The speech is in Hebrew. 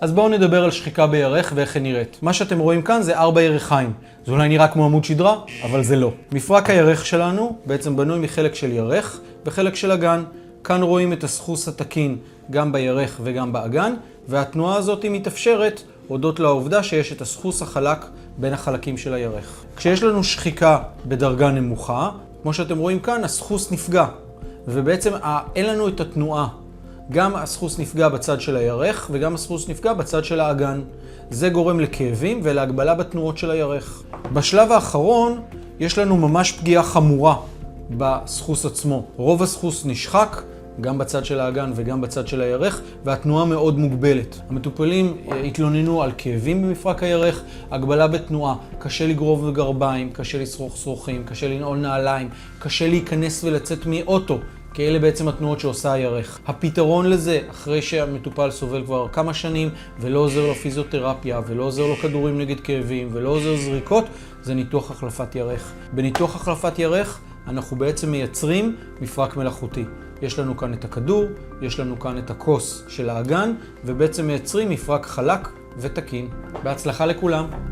אז בואו נדבר על שחיקה בירך ואיך היא נראית. מה שאתם רואים כאן זה 4 ירחיים. זה אולי נראה כמו עמוד שדרה, אבל זה לא. מפרק הירך שלנו בעצם בנוי מחלק של ירך וחלק של אגן. כאן רואים את הסחוס התקין גם בירך וגם באגן, והתנועה הזאת מתאפשרת הודות לעובדה שיש את הסחוס החלק בין החלקים של הירך. כשיש לנו שחיקה בדרגה נמוכה, כמו שאתם רואים כאן, הסחוס נפגע, ובעצם אין לנו את התנועה. גם הסחוס נפגע בצד של הירך וגם הסחוס נפגע בצד של האגן. זה גורם לכאבים ולהגבלה בתנועות של הירך. בשלב האחרון יש לנו ממש פגיעה חמורה בסחוס עצמו. רוב הסחוס נשחק, גם בצד של האגן וגם בצד של הירך, והתנועה מאוד מוגבלת. המטופלים התלוננו על כאבים במפרק הירך, הגבלה בתנועה, קשה לגרוב גרביים, קשה לשרוך שרוכים, קשה לנעול נעליים, קשה להיכנס ולצאת מאוטו, כי אלה בעצם התנועות שעושה הירך. הפתרון לזה, אחרי שהמטופל סובל כבר כמה שנים ולא עוזר לו פיזיותרפיה ולא עוזר לו כדורים נגד כאבים ולא עוזר זריקות, זה ניתוח החלפת ירך. בניתוח החלפת ירך אנחנו בעצם מייצרים מפרק מלאכותי. יש לנו כאן את הכדור, יש לנו כאן את הכוס של האגן, ובעצם מייצרים מפרק חלק ותקין. בהצלחה לכולם.